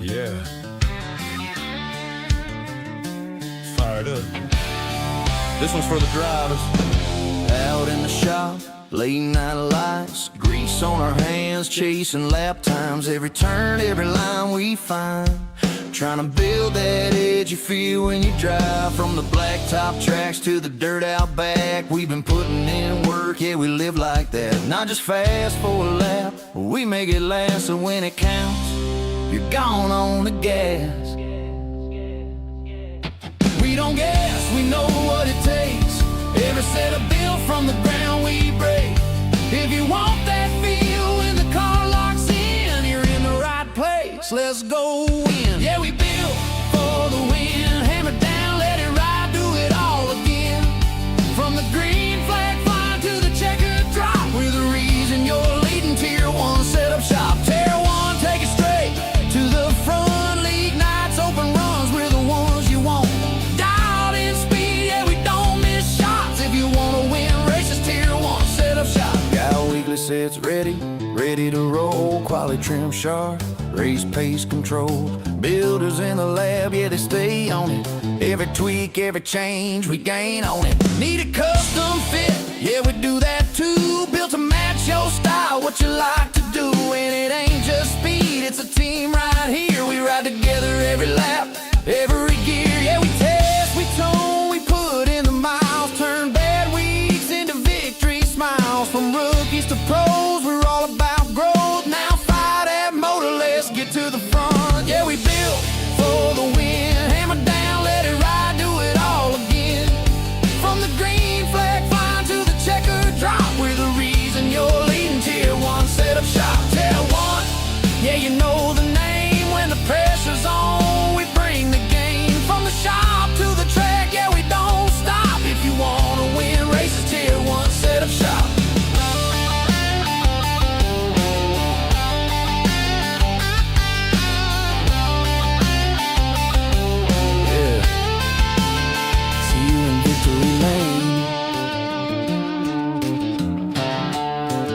Yeah. Fired up. This one's for the drivers. Out in the shop, late night lights, grease on our hands, chasing lap times. Every turn, every line we find, trying to build that edge you feel when you drive. From the blacktop tracks to the dirt out back, we've been putting in work, yeah, we live like that. Not just fast for a lap, we make it last. So when it counts, you're gone on the gas. We don't gas, we know what it takes. Every set of build from the ground we break. If you want that feel when the car locks in, you're in the right place. Let's go in. Yeah, we built for the win. Hammer down, let it ride, do it all again. From the green flag flying to the checkered drop, we're the reason you're leading Tier 1 setup shop. Tier 1, take it straight to the front. League nights, open runs, we're the ones you want. Dialed in speed, yeah, we don't miss shots. If you want to win races, Tier 1 setup shop. Got weekly sets ready to roll. Quality trim sharp, race pace controlled. Builders in the lab, yeah, they stay on it. Every tweak, every change, we gain on it. Need a custom fit, yeah, we do that too. Built to match your style, what you like to do. And it ain't just speed, it's a team right here. We ride together every lap, every gear. Yeah, we test, we tone, we put in the miles. Turn bad weeks into victory smiles. From rookies to pros, we're all about growth. Now fight at motor, let's get to the front. Yeah, we built for the win. Hammer down, let it ride, do it all again. From the green flag flying to the checkered drop, we're the reason you're leading Tier 1 setup shop. Tier 1, yeah, you know the name. When the pressure's on, we bring the game. From the shop to the track, yeah, we don't stop. If you want to win races, Tier 1 setup shop.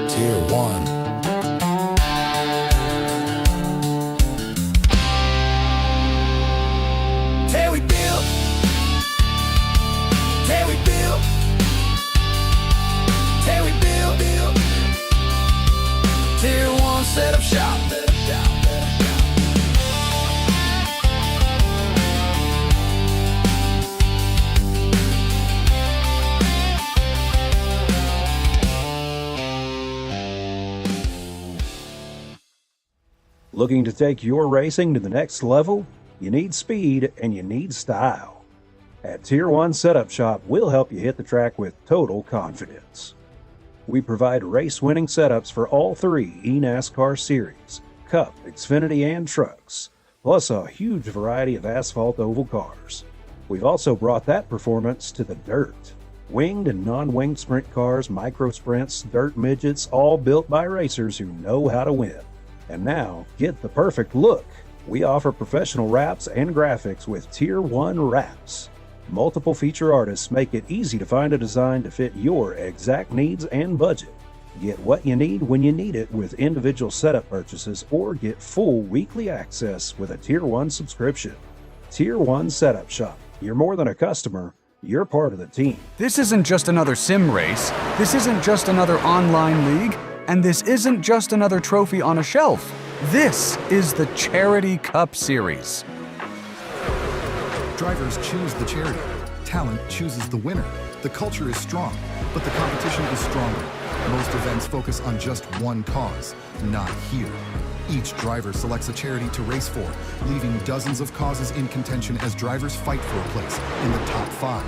Tier 1. Till we build, till we build, till we build, Tier 1 setup shop. Looking to take your racing to the next level? You need speed and you need style. At Tier 1 Setup Shop, we'll help you hit the track with total confidence. We provide race-winning setups for all three eNASCAR series, Cup, Xfinity, and trucks, plus a huge variety of asphalt oval cars. We've also brought that performance to the dirt. Winged and non-winged sprint cars, micro sprints, dirt midgets, all built by racers who know how to win. And now, get the perfect look. We offer professional wraps and graphics with Tier 1 wraps. Multiple feature artists make it easy to find a design to fit your exact needs and budget. Get what you need when you need it with individual setup purchases, or get full weekly access with a Tier 1 subscription. Tier 1 Setup Shop. You're more than a customer, you're part of the team. This isn't just another sim race. This isn't just another online league. And this isn't just another trophy on a shelf. This is the Charity Cup Series. Drivers choose the charity. Talent chooses the winner. The culture is strong, but the competition is stronger. Most events focus on just one cause, not here. Each driver selects a charity to race for, leaving dozens of causes in contention as drivers fight for a place in the top 5.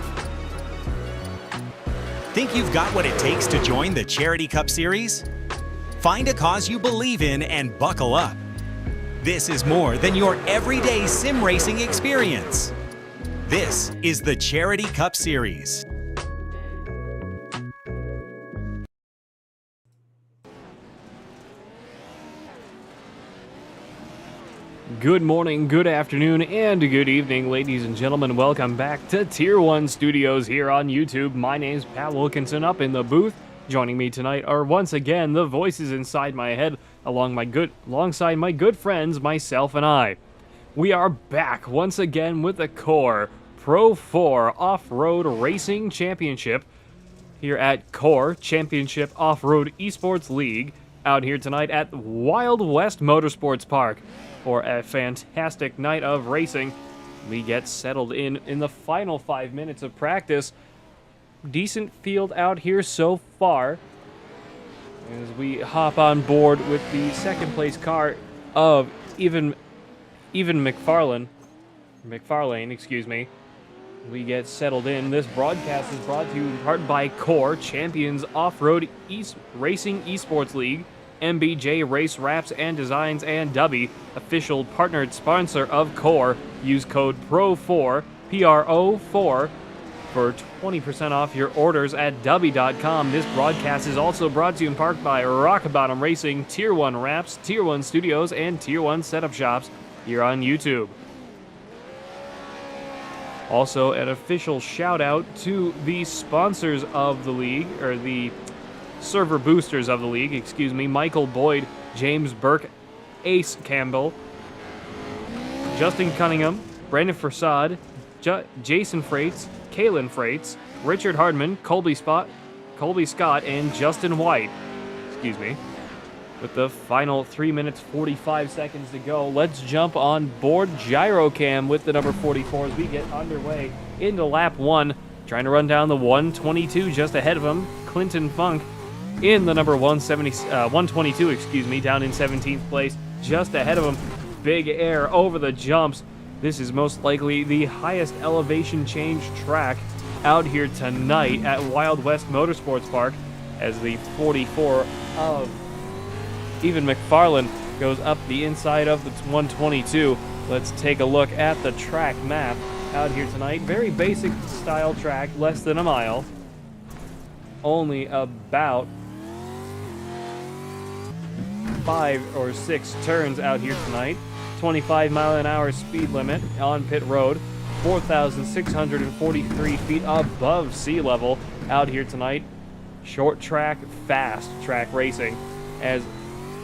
Think you've got what it takes to join the Charity Cup Series? Find a cause you believe in and buckle up. This is more than your everyday sim racing experience. This is the Charity Cup Series. Good morning, good afternoon, and good evening, ladies and gentlemen. Welcome back to Tier 1 Studios here on YouTube. My name's Pat Wilkinson up in the booth. Joining me tonight are once again the voices inside my head, alongside my good friends, myself and I. We are back once again with the Core Pro-4 Off-Road Racing Championship here at Core Championship Off-Road Esports League out here tonight at Wild West Motorsports Park for a fantastic night of racing. We get settled in the final 5 minutes of practice. Decent field out here so far as we hop on board with the second place car of Even McFarlane, excuse me. We get settled in. This broadcast is brought to you in part by Core Champions Off-Road Racing Esports League, MBJ Race Wraps and Designs, and Dubby, official partnered sponsor of Core. Use code PRO-4, PRO-4, for 20% off your orders at Dubby.com. This broadcast is also brought to you in part by Rock Bottom Racing, Tier 1 Wraps, Tier 1 Studios, and Tier 1 Setup Shops here on YouTube. Also, an official shout out to the sponsors of the league, or the server boosters of the league, excuse me, Michael Boyd, James Burke, Ace Campbell, Justin Cunningham, Brandon Forsad, Jason Freites, Kalen Freites, Richard Hardman, Colby Scott, and Justin White. Excuse me. With the final 3 minutes 45 seconds to go, let's jump on board Gyrocam with the number 44 as we get underway into lap 1. Trying to run down the 122 just ahead of him, Clinton Funk in the number 122, excuse me, down in 17th place, just ahead of him. Big air over the jumps. This is most likely the highest elevation change track out here tonight at Wild West Motorsports Park as the 44 of Even McFarlane goes up the inside of the 122. Let's take a look at the track map out here tonight. Very basic style track, less than a mile. Only about 5 or 6 turns out here tonight. 25-mile-an-hour speed limit on pit road. 4,643 feet above sea level out here tonight. Short track, fast track racing as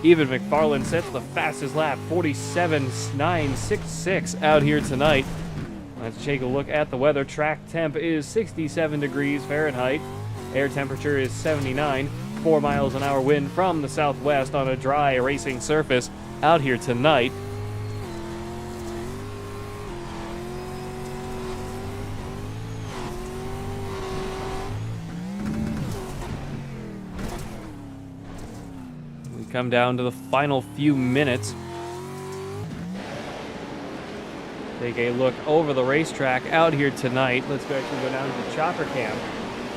Even McFarlane sets the fastest lap, 47.966 out here tonight. Let's take a look at the weather. Track temp is 67 degrees Fahrenheit. Air temperature is 79. 4 miles an hour wind from the southwest on a dry racing surface out here tonight. We come down to the final few minutes. Take a look over the racetrack out here tonight. Let's actually go down to Chopper Cam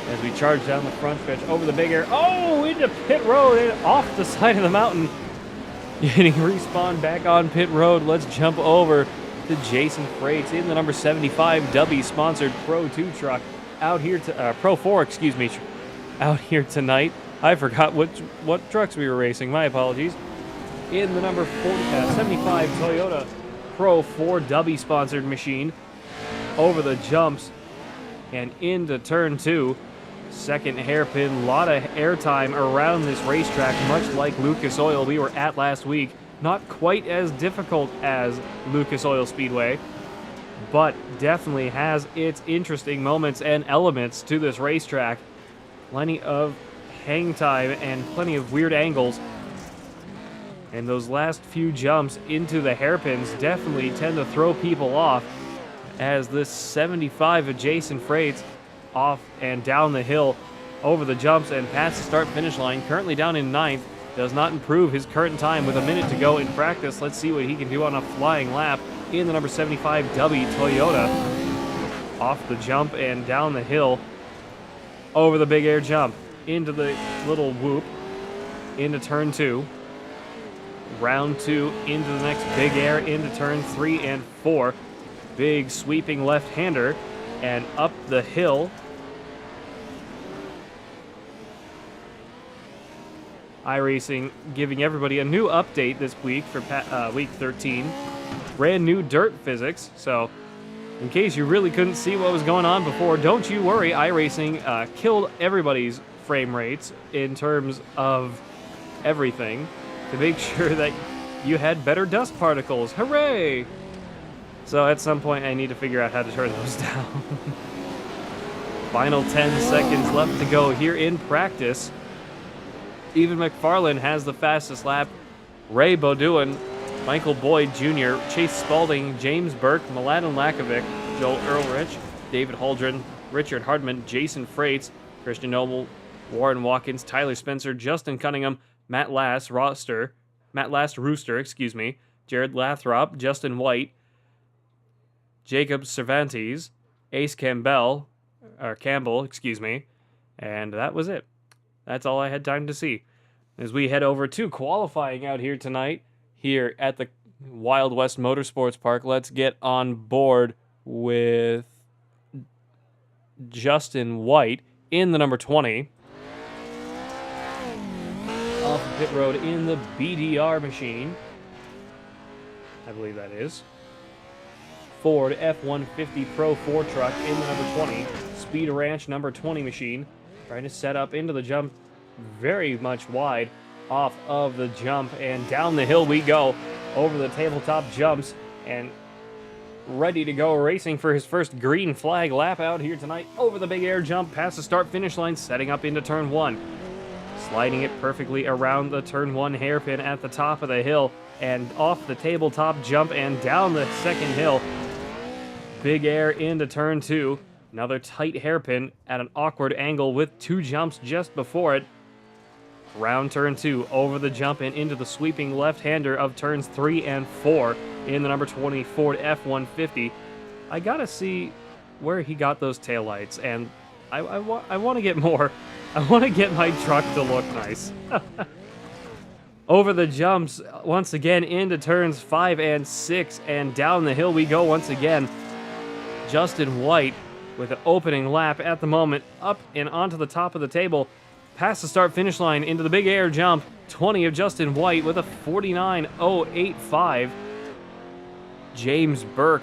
as we charge down the front stretch over the big air. Oh, into pit road and off the side of the mountain. Getting respawned back on pit road. Let's jump over to Jason Freites in the number 75 W sponsored Pro 2 truck out here to Pro 4, excuse me, out here tonight. I forgot what trucks we were racing. My apologies. In the number 75 Toyota Pro 4 W sponsored machine over the jumps and into turn 2. Second hairpin, lot of airtime around this racetrack, much like Lucas Oil we were at last week. Not quite as difficult as Lucas Oil Speedway, but definitely has its interesting moments and elements to this racetrack. Plenty of hang time and plenty of weird angles. And those last few jumps into the hairpins definitely tend to throw people off as this 75 of Jason Freites off and down the hill over the jumps and past the start-finish line. Currently down in 9th. Does not improve his current time with a minute to go in practice. Let's see what he can do on a flying lap in the number 75W Toyota. Off the jump and down the hill over the big air jump. Into the little whoop. Into turn 2. Round 2 into the next big air, into turn 3 and 4. Big sweeping left-hander and up the hill. iRacing giving everybody a new update this week for week 13. Brand new dirt physics, so in case you really couldn't see what was going on before, don't you worry, iRacing killed everybody's frame rates in terms of everything to make sure that you had better dust particles. Hooray! So at some point I need to figure out how to turn those down. Final 10 seconds left to go here in practice. Evan McFarland has the fastest lap. Ray Beaudoin, Michael Boyd Jr., Chase Spalding, James Burke, Mladen Lakovic, Joel Earlrich, David Holdren, Richard Hardman, Jason Freites, Christian Noble, Warren Watkins, Tyler Spencer, Justin Cunningham, Matt Last Rooster, Jared Lathrop, Justin White, Jacob Cervantes, Ace Campbell, and that was it. That's all I had time to see. As we head over to qualifying out here tonight, here at the Wild West Motorsports Park, let's get on board with Justin White in the number 20. Off the pit road in the BDR machine. I believe that is. Ford F-150 Pro-4 truck in the number 20. Speed Ranch number 20 machine. Trying to set up into the jump very much wide off of the jump. And down the hill we go over the tabletop jumps. And ready to go racing for his first green flag lap out here tonight. Over the big air jump past the start-finish line, setting up into turn 1. Sliding it perfectly around the turn 1 hairpin at the top of the hill. And off the tabletop jump and down the second hill. Big air into turn 2. Another tight hairpin at an awkward angle with 2 jumps just before it. Round turn 2, over the jump and into the sweeping left-hander of turns 3 and 4 in the number 20 Ford F-150. I gotta see where he got those taillights, and I want to get more. I want to get my truck to look nice. Over the jumps, once again, into turns 5 and 6, and down the hill we go once again. Justin White with an opening lap at the moment, up and onto the top of the table, past the start-finish line into the big air jump. 20 of Justin White with a 49.085. James Burke,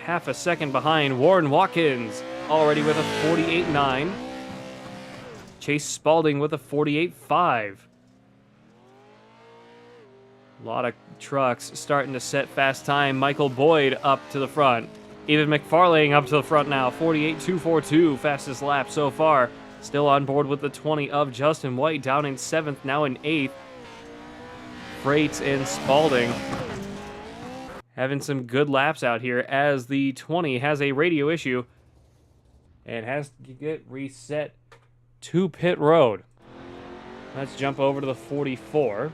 half a second behind. Warren Watkins, already with a 48.9. Chase Spalding with a 48.5. A lot of trucks starting to set fast time. Michael Boyd up to the front. Evan McFarlane up to the front now. 48.242, fastest lap so far. Still on board with the 20 of Justin White, down in 7th, now in 8th. Freites and Spalding having some good laps out here as the 20 has a radio issue and has to get reset to pit road. Let's jump over to the 44.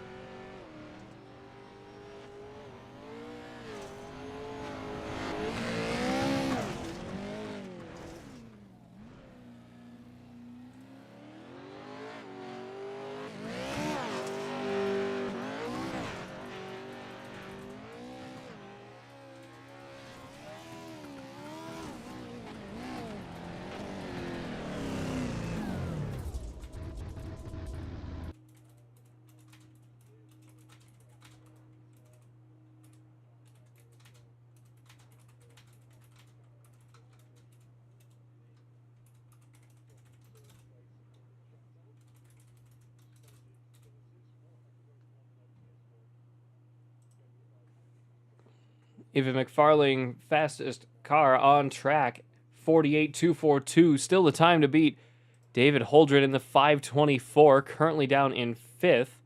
Evan McFarlane, fastest car on track, 48.242, still the time to beat. David Holdren in the 524, currently down in 5th.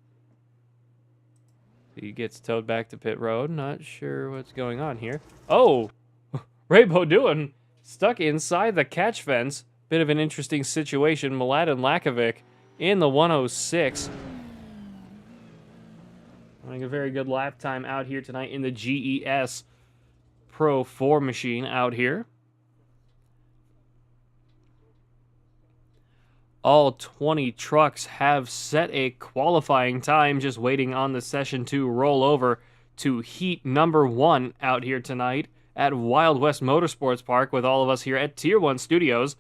He gets towed back to pit road. Not sure what's going on here. Oh, Ray Beaudoin stuck inside the catch fence. Bit of an interesting situation. Mladen Lakovic in the 106. Having a very good lap time out here tonight in the GES PRO-4 machine out here. All 20 trucks have set a qualifying time, just waiting on the session to roll over to heat number 1 out here tonight at Wild West Motorsports Park with all of us here at Tier 1 Studios.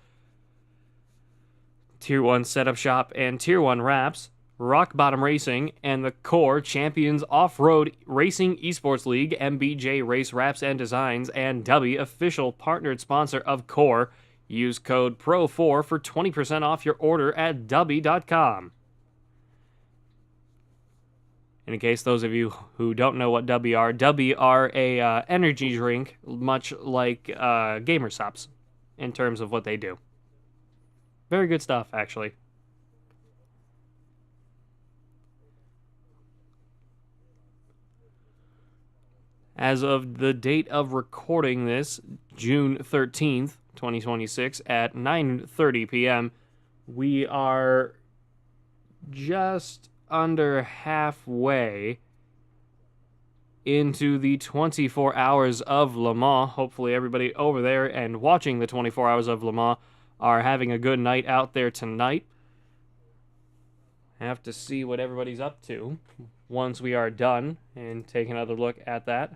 Tier 1 Setup Shop and Tier 1 Wraps, Rock Bottom Racing, and the Core Champions Off-Road Racing Esports League, MBJ Race Wraps and Designs, and W, official partnered sponsor of Core. Use code PRO-4 for 20% off your order at W.com. And in case those of you who don't know what W are a energy drink, much like Gamer Sops, in terms of what they do. Very good stuff, actually. As of the date of recording this, June 13th, 2026, at 9:30 p.m., we are just under halfway into the 24 hours of Le Mans. Hopefully everybody over there and watching the 24 hours of Le Mans are having a good night out there tonight. Have to see what everybody's up to once we are done and take another look at that.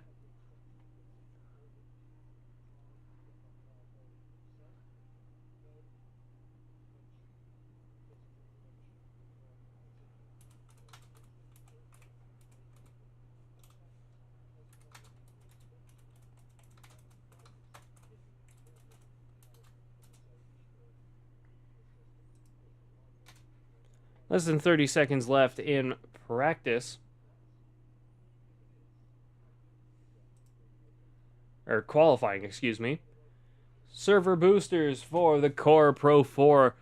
Less than 30 seconds left in practice. Or qualifying, excuse me. Server boosters for the Core Pro-4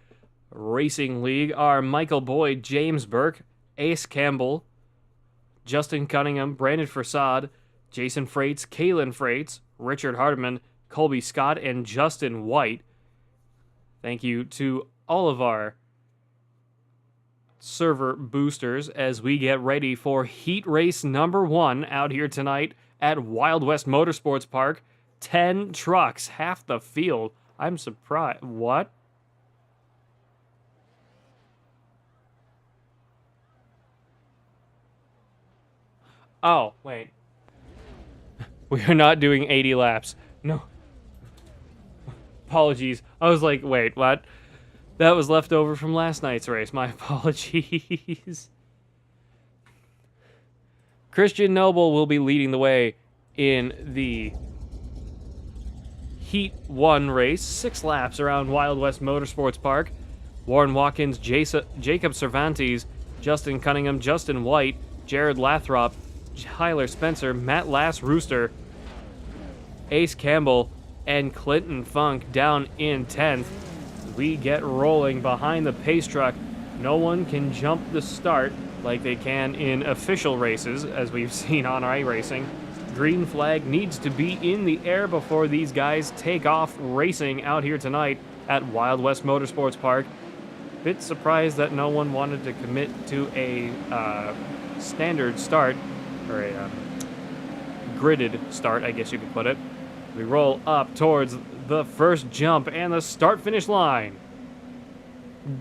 Racing League are Michael Boyd, James Burke, Ace Campbell, Justin Cunningham, Brandon Farsad, Jason Freites, Kalen Freites, Richard Hardiman, Colby Scott, and Justin White. Thank you to all of our server boosters as we get ready for heat race number 1 out here tonight at Wild West Motorsports Park. 10 trucks, half the field. I'm surprised. What? Oh, wait. We are not doing 80 laps. No. Apologies. I was like, wait, what? That was left over from last night's race. My apologies. Christian Noble will be leading the way in the Heat 1 race. 6 laps around Wild West Motorsports Park. Warren Watkins, Jacob Cervantes, Justin Cunningham, Justin White, Jared Lathrop, Tyler Spencer, Matt Lass Rooster, Ace Campbell, and Clinton Funk down in 10th. We get rolling behind the pace truck. No one can jump the start like they can in official races, as we've seen on iRacing. Green flag needs to be in the air before these guys take off racing out here tonight at Wild West Motorsports Park. Bit surprised that no one wanted to commit to a standard start, or a gridded start, I guess you could put it. We roll up towards the first jump and the start-finish line.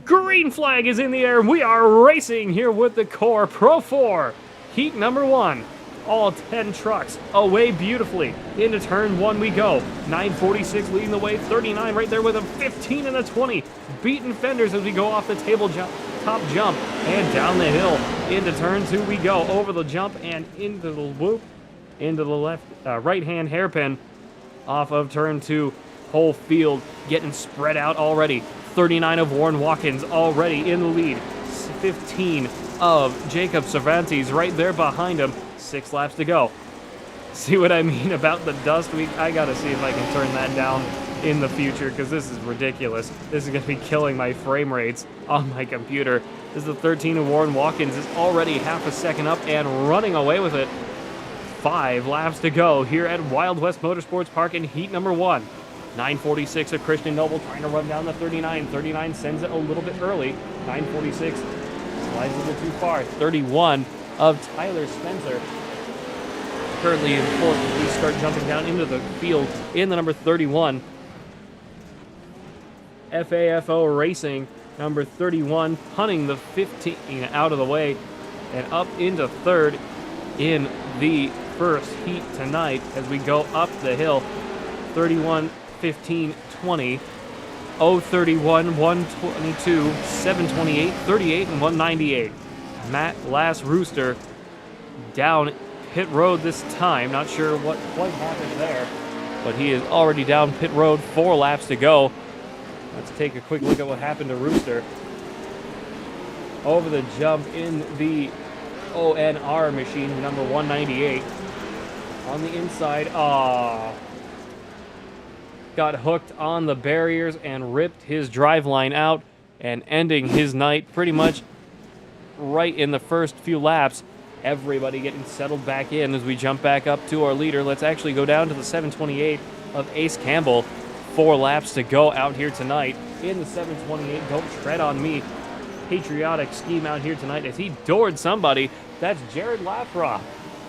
Green flag is in the air. We are racing here with the Core Pro-4. Heat number 1. All 10 trucks away beautifully. Into turn 1 we go. 946 leading the way. 39 right there with a 15 and a 20. Beating fenders as we go off the table jump, top jump, and down the hill. Into turn 2 we go. Over the jump and into the whoop. Into the left, right-hand hairpin. Off of turn 2. Whole field getting spread out already. 39 of Warren Watkins already in the lead. 15 of Jacob Cervantes right there behind him. 6 laps to go. See what I mean about the dust? I gotta see if I can turn that down in the future, because this is ridiculous. This is gonna be killing my frame rates on my computer. This is the 13 of Warren Watkins. Is already half a second up and running away with it. 5 laps to go here at Wild West Motorsports Park in heat number 1. 946 of Christian Noble trying to run down the 39. 39 sends it a little bit early. 946 slides a little too far. 31 of Tyler Spencer. Currently in 4th. We start jumping down into the field in the number 31. FAFO Racing, number 31, punting the 15 out of the way and up into 3rd in the first heat tonight as we go up the hill. 31, 15, 20, 031, 122, 728, 38, and 198. Matt Lass Rooster down pit road this time. Not sure what quite happened there, but he is already down pit road. 4 laps to go. Let's take a quick look at what happened to Rooster. Over the jump in the ONR machine, number 198. On the inside, got hooked on the barriers and ripped his driveline out and ending his night pretty much right in the first few laps. Everybody getting settled back in as we jump back up to our leader. Let's actually go down to the 728 of Ace Campbell. 4 laps to go out here tonight in the 728. Don't tread on me. Patriotic scheme out here tonight as he doored somebody. That's Jared Lathrop.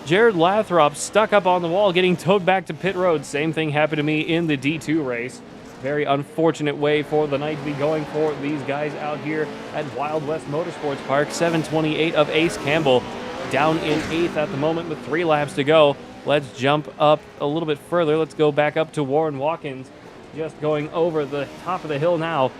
Jared Lathrop stuck up on the wall, getting towed back to pit road. Same thing happened to me in the D2 race. Very unfortunate way for the night to be going for these guys out here at Wild West Motorsports Park. 728 of Ace Campbell down in 8th at the moment with 3 laps to go. Let's jump up a little bit further. Let's go back up to Warren Watkins, just going over the top of the hill now.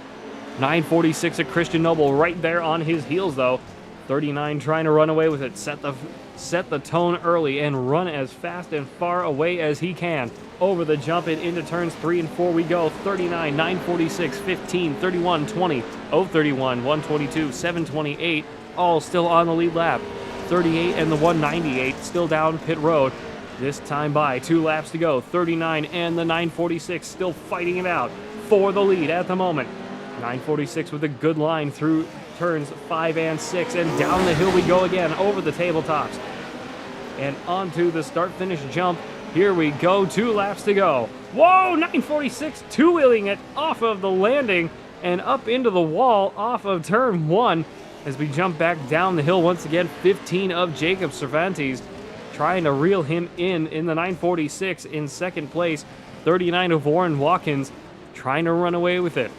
946 of Christian Noble right there on his heels though. 39 trying to run away with it. Set the tone early and run as fast and far away as he can. Over the jump and into turns 3 and 4 we go. 39, 946, 15, 31, 20, 031, 122, 728, all still on the lead lap. 38 and the 198 still down pit road. This time by 2 laps to go. 39 and the 946 still fighting it out for the lead at the moment. 946 with a good line through turns 5 and 6, and down the hill we go again over the tabletops and onto the start-finish jump. Here we go, 2 laps to go. Whoa, 946 two-wheeling it off of the landing and up into the wall off of turn 1 as we jump back down the hill once again. 15 of Jacob Cervantes trying to reel him in the 946 in second place. 39 of Warren Watkins trying to run away with it.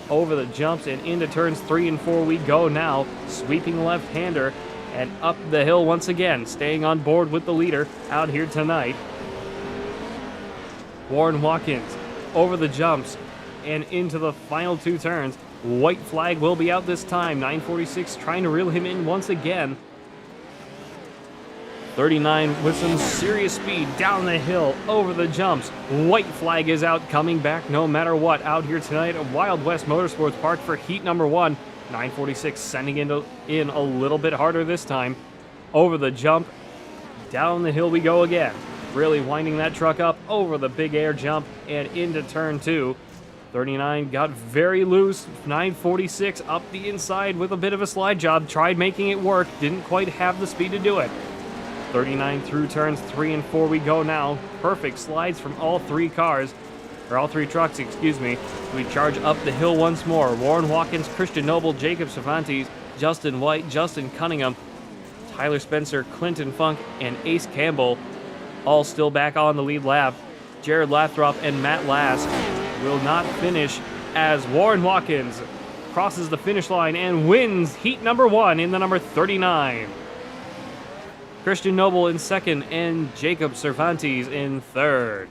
Over the jumps and into turns 3 and 4 we go now. Sweeping left-hander and up the hill once again, staying on board with the leader out here tonight. Warren Watkins over the jumps and into the final 2 turns. White flag will be out this time. 946 trying to reel him in once again. 39 with some serious speed down the hill, over the jumps. White flag is out, coming back no matter what out here tonight at Wild West Motorsports Park for heat number 1. 946 sending in a little bit harder this time. Over the jump, down the hill we go again. Really winding that truck up over the big air jump and into turn 2. 39 got very loose. 946 up the inside with a bit of a slide job. Tried making it work, didn't quite have the speed to do it. 39 through turns 3 and 4 we go now. Perfect slides from all 3 cars, or all 3 trucks, excuse me. We charge up the hill once more. Warren Watkins, Christian Noble, Jacob Cervantes, Justin White, Justin Cunningham, Tyler Spencer, Clinton Funk, and Ace Campbell all still back on the lead lap. Jared Lathrop and Matt Lass will not finish as Warren Watkins crosses the finish line and wins heat number 1 in the number 39. Christian Noble in second and Jacob Cervantes in third.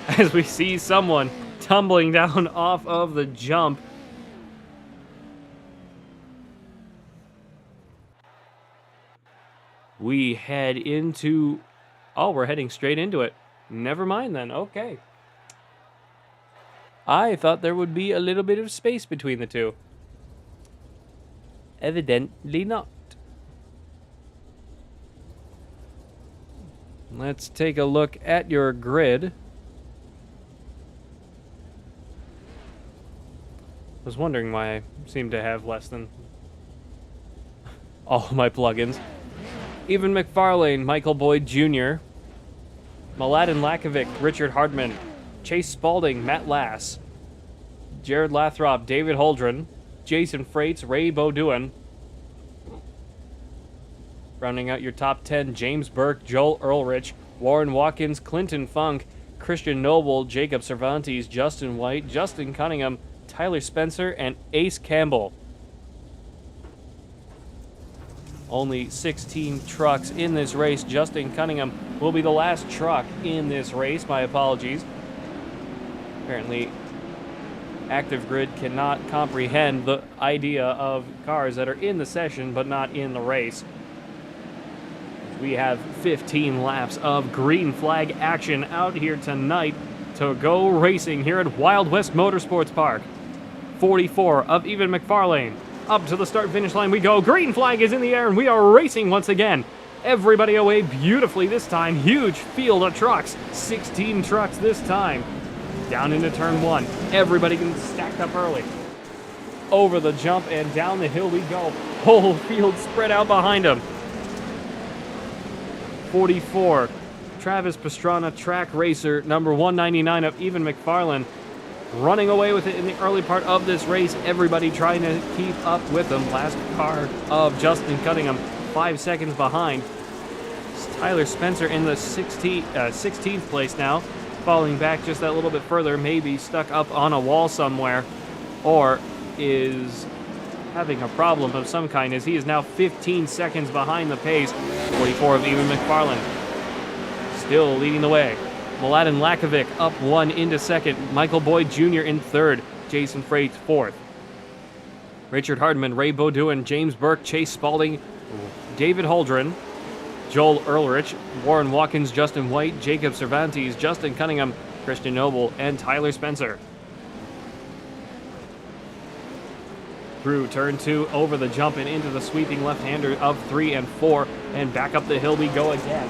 As we see someone tumbling down off of the jump. We head into... Oh, we're heading straight into it. Never mind then. Okay. I thought there would be a little bit of space between the two. Evidently not. Let's take a look at your grid. I was wondering why I seem to have less than all of my plugins. Evan McFarlane, Michael Boyd Jr., Mladen Lakovic, Richard Hardman, Chase Spalding, Matt Lass, Jared Lathrop, David Holdren, Jason Freites, Ray Beaudoin. Rounding out your top 10, James Burke, Joel Earlrich, Warren Watkins, Clinton Funk, Christian Noble, Jacob Cervantes, Justin White, Justin Cunningham, Tyler Spencer, and Ace Campbell. Only 16 trucks in this race. Justin Cunningham will be the last truck in this race. My apologies. Apparently, Active Grid cannot comprehend the idea of cars that are in the session but not in the race. We have 15 laps of green flag action out here tonight to go racing here at Wild West Motorsports Park. 44 of Evan McFarlane, Up to the start-finish line we go. Green flag is in the air, and we are racing once again. Everybody away beautifully this time. Huge field of trucks. 16 trucks this time. Down into turn 1. Everybody getting stacked up early. Over the jump and down the hill we go. Whole field spread out behind him. 44. Travis Pastrana, track racer, number 199 of Evan McFarland, running away with it in the early part of this race. Everybody trying to keep up with him. Last car of Justin Cunningham, 5 seconds behind. It's Tyler Spencer in the 16th place now, falling back just that little bit further, maybe stuck up on a wall somewhere, or is having a problem of some kind, as he is now 15 seconds behind the pace. 44 of Evan McFarland still leading the way. Mladen Lakovic up 1 into second. Michael Boyd Jr. in third. Jason Freight fourth. Richard Hardman, Ray Beaudoin, James Burke, Chase Spalding, David Holdren, Joel Earlrich, Warren Watkins, Justin White, Jacob Cervantes, Justin Cunningham, Christian Noble, and Tyler Spencer. Through turn 2, over the jump and into the sweeping left-hander of 3 and 4, and back up the hill we go again.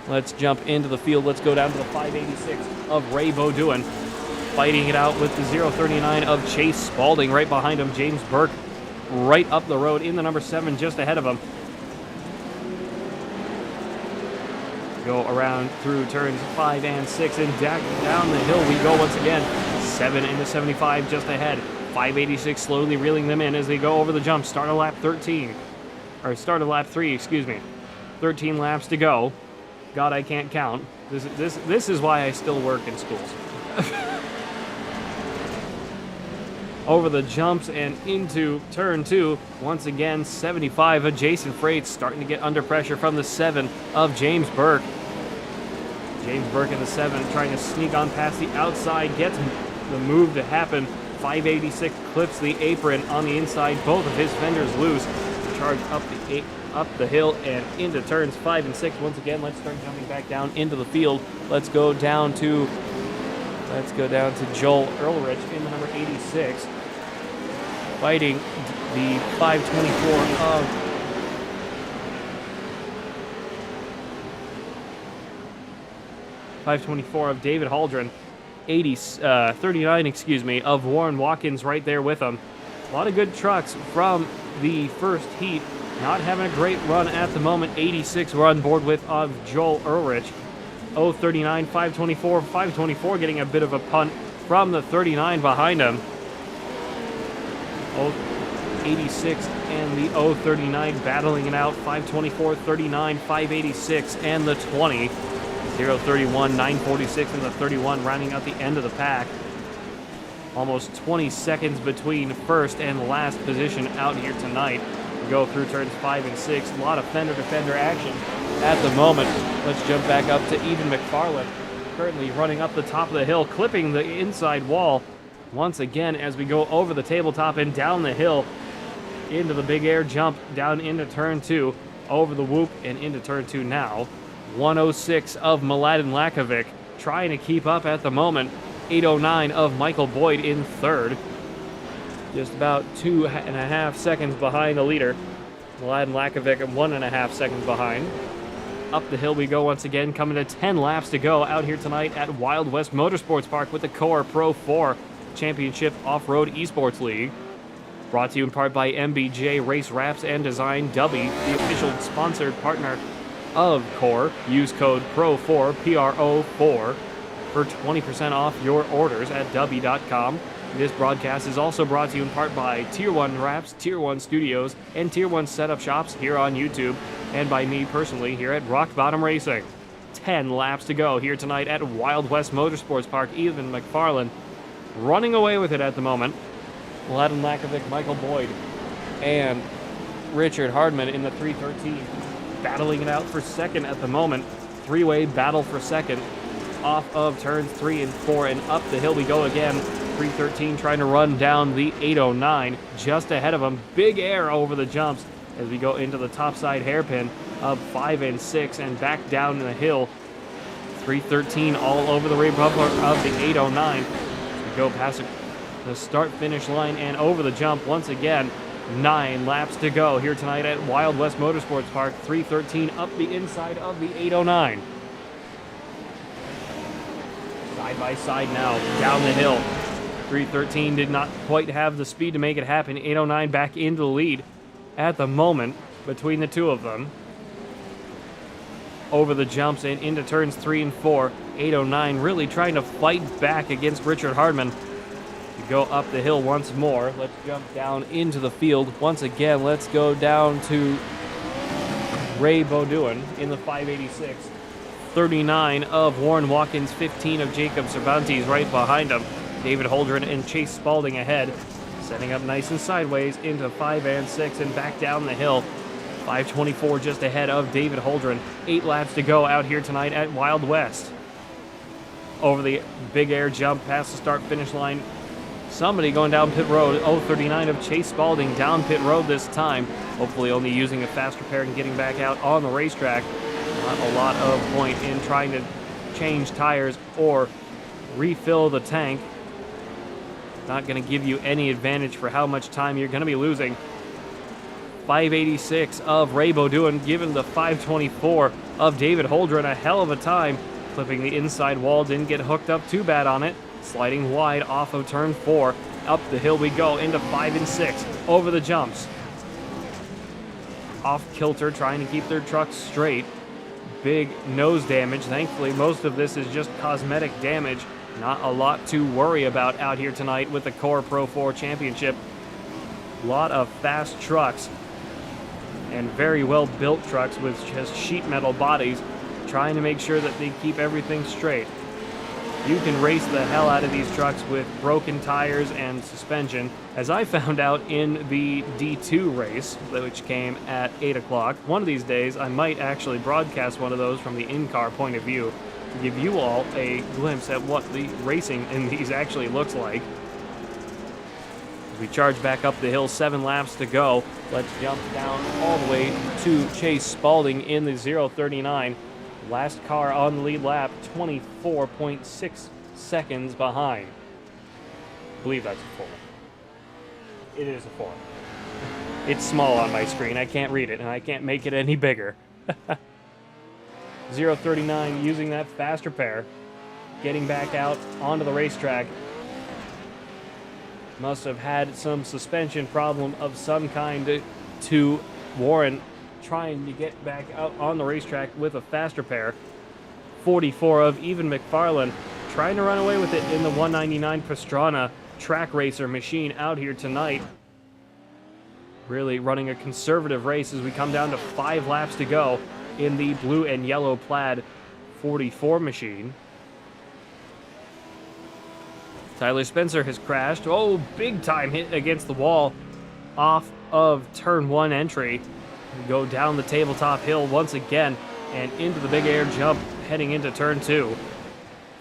Let's jump into the field. Let's go down to the 586 of Ray Beaudoin. Fighting it out with the 039 of Chase Spalding. Right behind him, James Burke. Right up the road in the number 7, just ahead of him. Go around through turns 5 and 6, and down the hill we go once again. 7 into 75 just ahead. 586 slowly reeling them in as they go over the jump. Start of lap 13. Or start of lap 3, excuse me. 13 laps to go. God, I can't count. This is why I still work in schools. Over the jumps and into turn 2. Once again, 75 of Jason Freight starting to get under pressure from the 7 of James Burke. James Burke in the 7 trying to sneak on past the outside. Gets the move to happen. 586 clips the apron on the inside. Both of his fenders loose. Charge up the hill and into turns 5 and 6. Once again, let's start jumping back down into the field. Let's go down to Joel Earlrich in the number 86, fighting the 524 of David Holdren. 39, excuse me, of Warren Watkins right there with him. A lot of good trucks from the first heat. Not having a great run at the moment. 86 we're on board with of Joel Earlrich. 039, 524. 524 getting a bit of a punt from the 39 behind him. 86 and the 039 battling it out. 524, 39, 586, and the 20. 031, 946, and the 31 rounding out the end of the pack. Almost 20 seconds between first and last position out here tonight. We go through turns 5 and 6. A lot of fender-to-fender action at the moment. Let's jump back up to Evan McFarland, currently running up the top of the hill, clipping the inside wall once again as we go over the tabletop and down the hill into the big air jump, down into turn 2, over the whoop and into turn 2 now. 106 of Mladen Lakovic trying to keep up at the moment. 809 of Michael Boyd in third. Just about 2.5 seconds behind the leader. Mladen Lakovic at 1.5 seconds behind. Up the hill we go once again, coming to 10 laps to go out here tonight at Wild West Motorsports Park with the Core Pro-4 Championship Off-Road Esports League. Brought to you in part by MBJ Race Wraps and Design. Dubby, the official sponsored partner of Core. Use code PRO-4, PRO-4, for 20% off your orders at dubby.com. This broadcast is also brought to you in part by Tier 1 Wraps, Tier 1 Studios, and Tier 1 Setup Shops here on YouTube, and by me personally here at Rock Bottom Racing. 10 laps to go here tonight at Wild West Motorsports Park. Evan McFarland running away with it at the moment. Mladen Lakovic, Michael Boyd, and Richard Hardman in the 313. Battling it out for second at the moment. Three-way battle for second. Off of turns 3 and 4 and up the hill we go again. 313 trying to run down the 809 just ahead of him. Big air over the jumps as we go into the topside hairpin of 5 and 6 and back down the hill. 313 all over the rear bumper of the 809. We go past the start-finish line and over the jump once again. 9 laps to go here tonight at Wild West Motorsports Park. 313 up the inside of the 809. Side by side now, down the hill. 313 did not quite have the speed to make it happen. 809 back into the lead at the moment between the two of them. Over the jumps and into turns 3 and 4. 809 really trying to fight back against Richard Hardman to go up the hill once more. Let's jump down into the field. Once again, let's go down to Ray Beaudoin in the 586. 39 of Warren Watkins, 15 of Jacob Cervantes right behind him. David Holdren and Chase Spalding ahead, setting up nice and sideways into 5 and 6 and back down the hill. 524 just ahead of David Holdren. 8 laps to go out here tonight at Wild West. Over the big air jump past the start-finish line. Somebody going down pit road. 039 of Chase Spalding down pit road this time. Hopefully only using a fast repair and getting back out on the racetrack. Not a lot of point in trying to change tires or refill the tank. Not going to give you any advantage for how much time you're going to be losing. 586 of Ray Beaudoin giving the 524 of David Holdren a hell of a time. Clipping the inside wall, didn't get hooked up too bad on it. Sliding wide off of turn 4. Up the hill we go into 5 and 6. Over the jumps. Off kilter, trying to keep their trucks straight. Big nose damage. Thankfully, most of this is just cosmetic damage. Not a lot to worry about out here tonight with the Core Pro-4 Championship. A lot of fast trucks and very well built trucks with just sheet metal bodies, trying to make sure that they keep everything straight. You can race the hell out of these trucks with broken tires and suspension, as I found out in the D2 race, which came at 8 o'clock. One of these days, I might actually broadcast one of those from the in-car point of view to give you all a glimpse at what the racing in these actually looks like. As we charge back up the hill, 7 laps to go. Let's jump down all the way to Chase Spalding in the 039. Last car on the lead lap, 24.6 seconds behind. I believe that's a 4. It is a 4. It's small on my screen. I can't read it, and I can't make it any bigger. 039 using that fast repair. Getting back out onto the racetrack. Must have had some suspension problem of some kind to Warren trying to get back out on the racetrack with a fast repair. 44 of Evan McFarlane trying to run away with it in the 199 Pastrana track racer machine out here tonight. Really running a conservative race as we come down to 5 laps to go in the blue and yellow plaid 44 machine. Tyler Spencer has crashed. Oh, big time hit against the wall off of turn 1 entry. We go down the tabletop hill once again and into the big air jump heading into turn 2.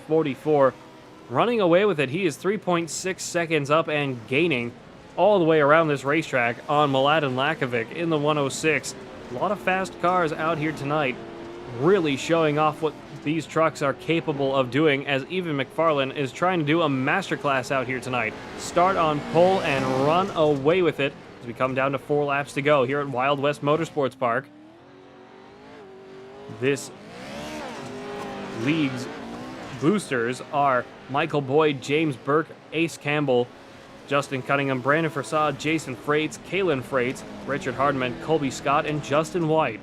44 running away with it. He is 3.6 seconds up and gaining all the way around this racetrack on Mladen Lakovic in the 106. A lot of fast cars out here tonight, really showing off what these trucks are capable of doing, as Evan McFarlane is trying to do a masterclass out here tonight. Start on pole and run away with it as we come down to 4 laps to go here at Wild West Motorsports Park. This league's boosters are Michael Boyd, James Burke, Ace Campbell, Justin Cunningham, Brandon Forsad, Jason Freites, Kalen Freites, Richard Hardman, Colby Scott, and Justin White.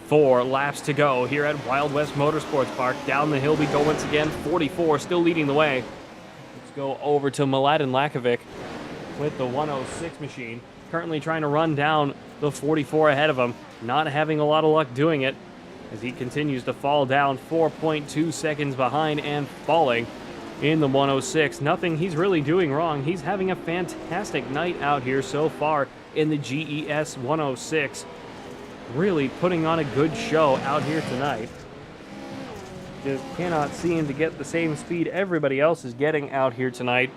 4 laps to go here at Wild West Motorsports Park. Down the hill we go once again. 44 still leading the way. Let's go over to Mladen Lakovic with the 106 machine. Currently trying to run down the 44 ahead of him. Not having a lot of luck doing it as he continues to fall down 4.2 seconds behind and falling in the 106. Nothing he's really doing wrong. He's having a fantastic night out here so far in the GES 106. Really putting on a good show out here tonight. Just cannot seem to get the same speed everybody else is getting out here tonight.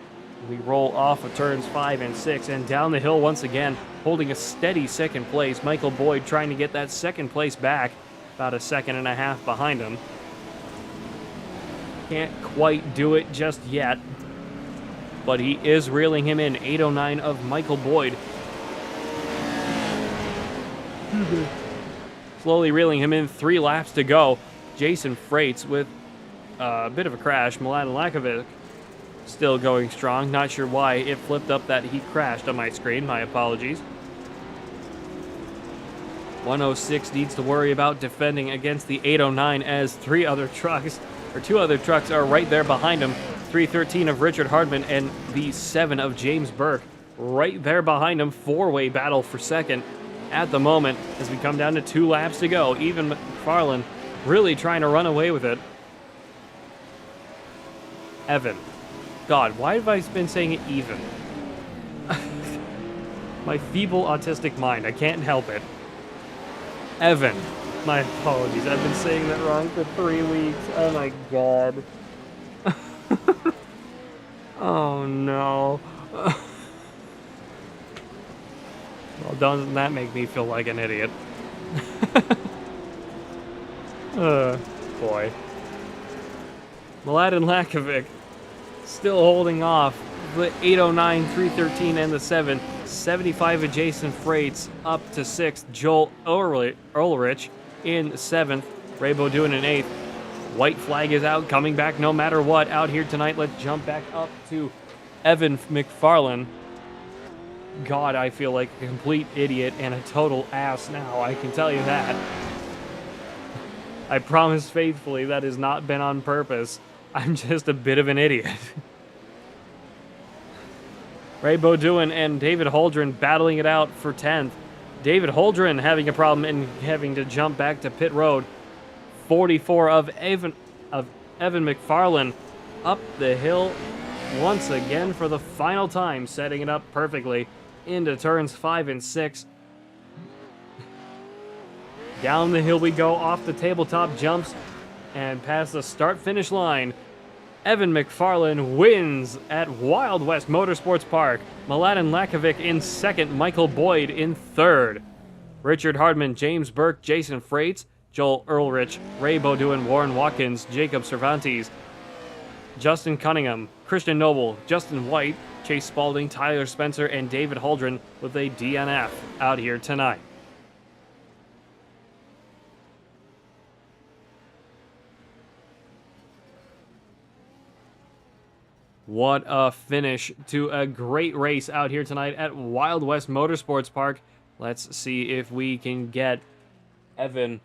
We roll off of turns 5 and 6 and down the hill once again, holding a steady second place. Michael Boyd trying to get that second place back, about a second and a half behind him. Can't quite do it just yet. but he is reeling him in. 809 of Michael Boyd. Slowly reeling him in. 3 laps to go. Jason Freites with a bit of a crash. Mladen Lakovic still going strong. Not sure why it flipped up that he crashed on my screen. My apologies. 106 needs to worry about defending against the 809 as 2 other trucks are right there behind him. 313 of Richard Hardman and the 7 of James Burke right there behind him. 4-way battle for second at the moment as we come down to 2 laps to go. Even McFarlane really trying to run away with it. Evan. God, why have I been saying it even? My feeble autistic mind, I can't help it. Evan. My apologies, I've been saying that wrong for 3 weeks. Oh my god. Oh no. Well, doesn't that make me feel like an idiot? Boy. Mladen Lakovic still holding off the 809, 313, and the 7. 75 of Jason Freites up to 6th. Joel Ulrich in 7th. Ray Beaudoin in 8th. White flag is out, coming back no matter what out here tonight. Let's jump back up to Evan McFarlane. God, I feel like a complete idiot and a total ass now, I can tell you that. I promise faithfully that has not been on purpose. I'm just a bit of an idiot. Ray Beaudoin and David Holdren battling it out for 10th. David Holdren having a problem and having to jump back to pit road. 44 of Evan McFarlane up the hill once again for the final time, setting it up perfectly into turns 5 and 6. Down the hill we go, off the tabletop jumps, and past the start-finish line. Evan McFarlane wins at Wild West Motorsports Park. Mladen Lakovic in 2nd, Michael Boyd in 3rd. Richard Hardman, James Burke, Jason Freites, Joel Ulrich, Ray Beaudoin, Warren Watkins, Jacob Cervantes, Justin Cunningham, Christian Noble, Justin White, Chase Spalding, Tyler Spencer, and David Holdren with a DNF out here tonight. What a finish to a great race out here tonight at Wild West Motorsports Park. Let's see if we can get Evan,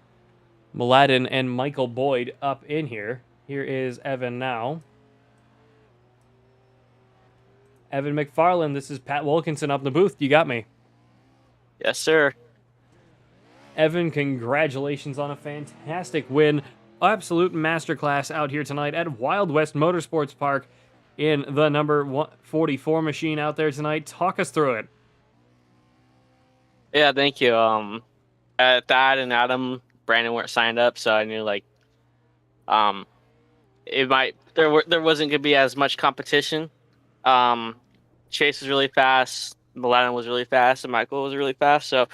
Mladen, and Michael Boyd up in here. Here is Evan now. Evan McFarlane, this is Pat Wilkinson up in the booth. You got me? Yes, sir. Evan, congratulations on a fantastic win. Absolute masterclass out here tonight at Wild West Motorsports Park in the number 44 machine out there tonight. Talk us through it. Yeah, thank you. Thad and Adam, Brandon weren't signed up, so I knew there wasn't gonna be as much competition. Chase was really fast, Mladen was really fast, and Michael was really fast. So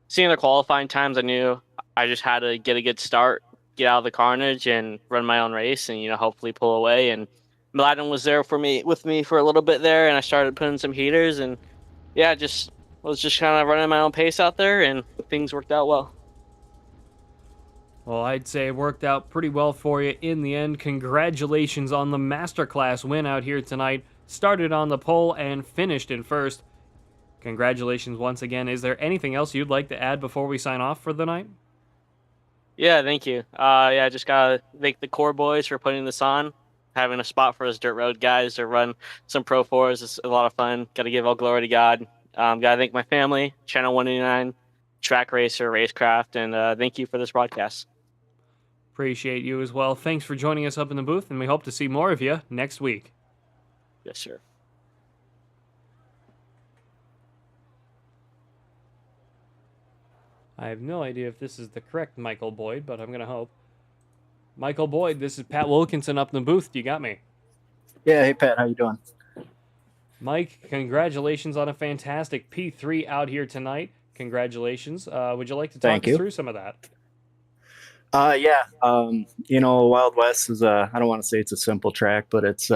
seeing the qualifying times, I knew I just had to get a good start, get out of the carnage, and run my own race, and hopefully pull away. And Mladen was there with me for a little bit there, and I started putting some heaters, and was just kind of running my own pace out there, and things worked out well. Well, I'd say it worked out pretty well for you in the end. Congratulations on the masterclass win out here tonight. Started on the pole and finished in first. Congratulations once again. Is there anything else you'd like to add before we sign off for the night? Yeah, thank you. Just gotta thank the core boys for putting this on, having a spot for us dirt road guys to run some Pro-4s. It's a lot of fun. Gotta give all glory to God. Gotta thank my family, Channel 189, Track Racer, Racecraft, and thank you for this broadcast. Appreciate you as well. Thanks for joining us up in the booth, and we hope to see more of you next week. Yes, sir. I have no idea if this is the correct Michael Boyd, but I'm going to hope. Michael Boyd, this is Pat Wilkinson up in the booth. You got me? Yeah, hey Pat, how you doing? Mike, congratulations on a fantastic P3 out here tonight. Congratulations. Would you like to talk us through some of that? Wild West is I don't want to say it's a simple track, but it's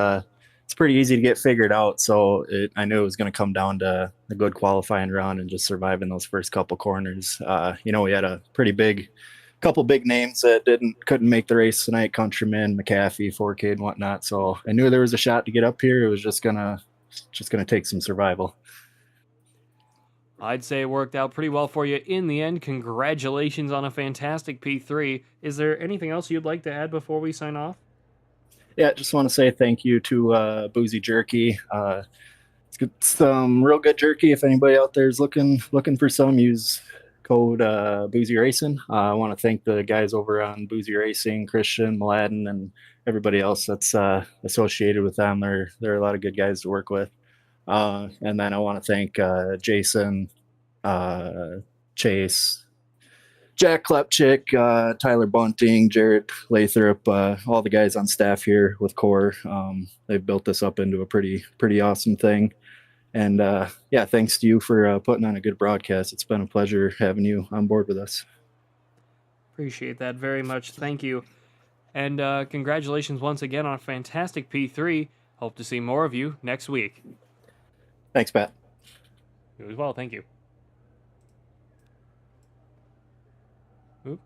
it's pretty easy to get figured out. So I knew it was going to come down to a good qualifying round and just surviving those first couple corners. We had a couple big names that couldn't make the race tonight: Countryman, McAfee, 4K, and whatnot. So I knew there was a shot to get up here. It was just gonna take some survival. I'd say it worked out pretty well for you in the end. Congratulations on a fantastic P3. Is there anything else you'd like to add before we sign off? Yeah, just want to say thank you to Boozy Jerky. It's some real good jerky. If anybody out there is looking for some, use code Boozy Racing. I want to thank the guys over on Boozy Racing, Christian, Mladen, and everybody else that's associated with them. They're a lot of good guys to work with. And then I want to thank Jason, Chase, Jack Klepchik, Tyler Bunting, Jarrett Lathrop, all the guys on staff here with Core. They've built this up into a pretty awesome thing. And thanks to you for putting on a good broadcast. It's been a pleasure having you on board with us. Appreciate that very much. Thank you. And congratulations once again on a fantastic P3. Hope to see more of you next week. Thanks, Pat. You as well. Thank you. Oop.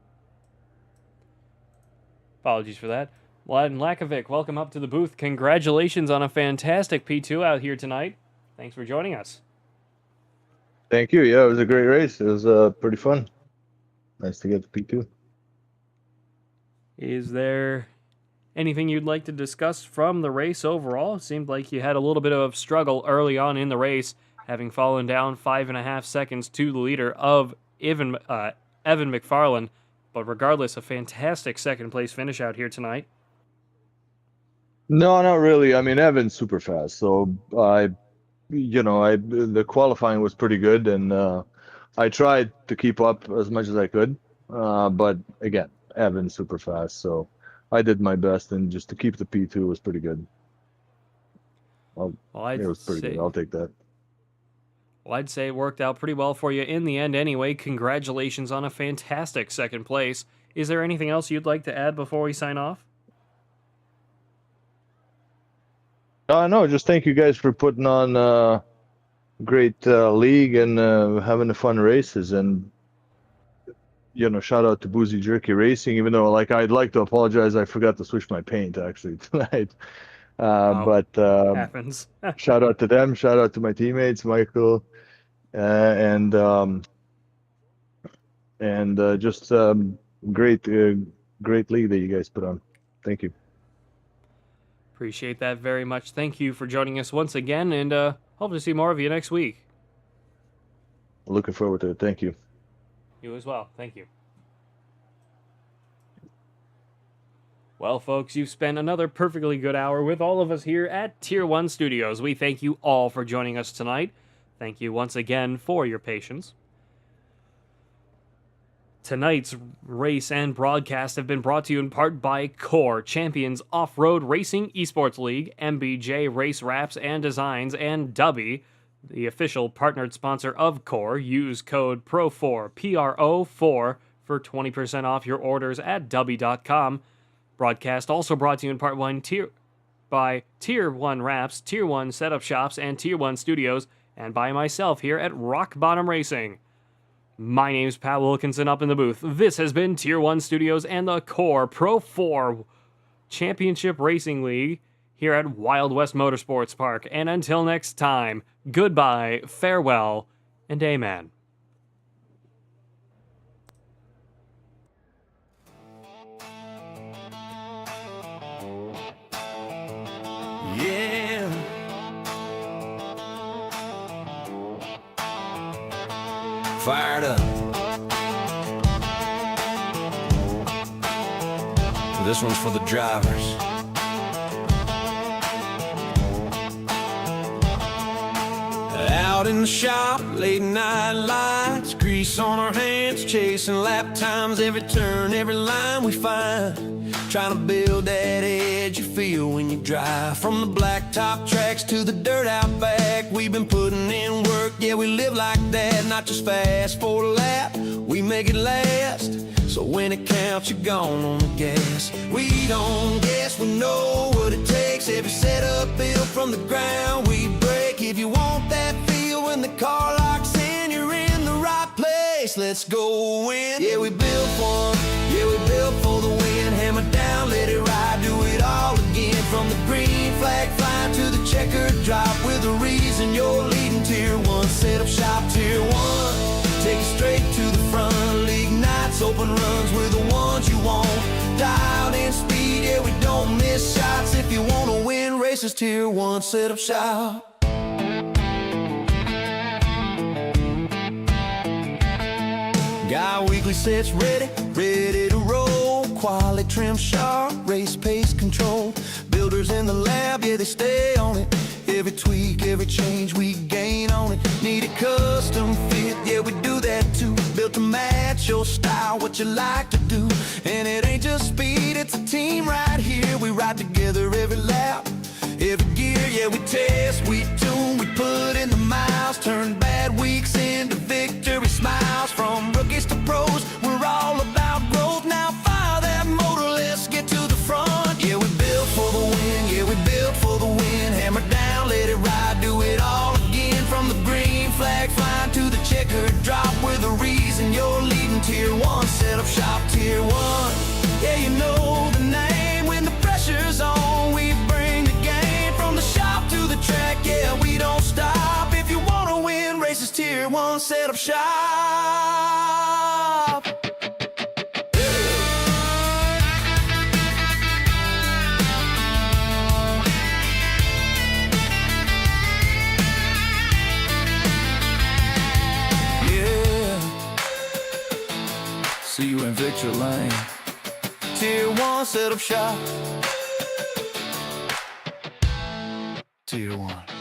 Apologies for that. Mladen Lakovic, welcome up to the booth. Congratulations on a fantastic P2 out here tonight. Thanks for joining us. Thank you. Yeah, it was a great race. It was pretty fun. Nice to get the P2. Is there anything you'd like to discuss from the race overall? It seemed like you had a little bit of struggle early on in the race, having fallen down 5.5 seconds to the leader of Evan McFarland. But regardless, a fantastic second-place finish out here tonight. No, not really. I mean, Evan's super fast, so the qualifying was pretty good, and I tried to keep up as much as I could. But again, Evan's super fast, so I did my best, and just to keep the P2 was pretty good. It was pretty good. I'll take that. Well, I'd say it worked out pretty well for you in the end anyway. Congratulations on a fantastic second place. Is there anything else you'd like to add before we sign off? No, just thank you guys for putting on a great league and having the fun races. And, shout out to Boozy Jerky Racing, even though, I'd like to apologize. I forgot to switch my paint, actually, tonight. But happens. Shout out to them. Shout out to my teammates, Michael, and just great league that you guys put on. Thank you. Appreciate that very much. Thank you for joining us once again, and hope to see more of you next week. Looking forward to it. Thank you. You as well. Thank you. Well, folks, you've spent another perfectly good hour with all of us here at Tier 1 Studios. We thank you all for joining us tonight. Thank you once again for your patience. Tonight's race and broadcast have been brought to you in part by Core, Champions Off-Road Racing Esports League, MBJ Race Wraps and Designs, and Dubby, the official partnered sponsor of Core. Use code PRO-4, PRO-4, for 20% off your orders at Dubby.com. Broadcast also brought to you in part by Tier 1 Wraps, Tier 1 Setup Shops, and Tier 1 Studios, and by myself here at Rock Bottom Racing. My name's Pat Wilkinson up in the booth. This has been Tier 1 Studios and the Core Pro-4 Championship Racing League here at Wild West Motorsports Park. And until next time, goodbye, farewell, and amen. Yeah. Fired up. This one's for the drivers. Out in the shop, late night lights, grease on our hands, chasing lap times, every turn, every line we find. Trying to build that edge you feel when you drive. From the blacktop tracks to the dirt out back, we've been putting in work, yeah, we live like that. Not just fast for a lap, we make it last. So when it counts, you're gone on the gas. We don't guess, we know what it takes. Every setup built from the ground we break. If you want that feel when the car locks in, you're in the right place. Let's go in. Yeah, we built one. Yeah, we built for the win. Hammer down, let it ride, do it all again. From the green flag flying to the checkered drop, with a reason you're leading tier one. Set up shop tier one. Take it straight to the front. League nights, open runs, we're the ones you want. Dialed in speed, yeah, we don't miss shots. If you wanna win races, tier one, set up shop. Got weekly sets ready, ready to roll. Quality trim sharp, race pace control. Builders in the lab, yeah, they stay on it. Every tweak, every change, we gain on it. Need it custom fit, yeah, we do that too. Built to match your style, what you like to do. And it ain't just speed, it's a team right here. We ride together every lap, every gear, yeah, we test, we tune, we put in the miles. Turn bad weeks into victory smiles. From rookies to pros, we're all about growth. Now fire that motor, let's get to the front. Yeah, we built for the win, yeah, we built for the win. Hammer down, let it ride, do it all again. From the green flag flying to the checkered drop, we're the reason you're leading tier one. Set up shop tier one. Yeah, you know the name. When the pressure's on, we bring the game. From the shop to the track, yeah, we don't stop. If you wanna win races, tier one, set up shop. See you in Victor Lane. Tier one, set up shop. Tier one.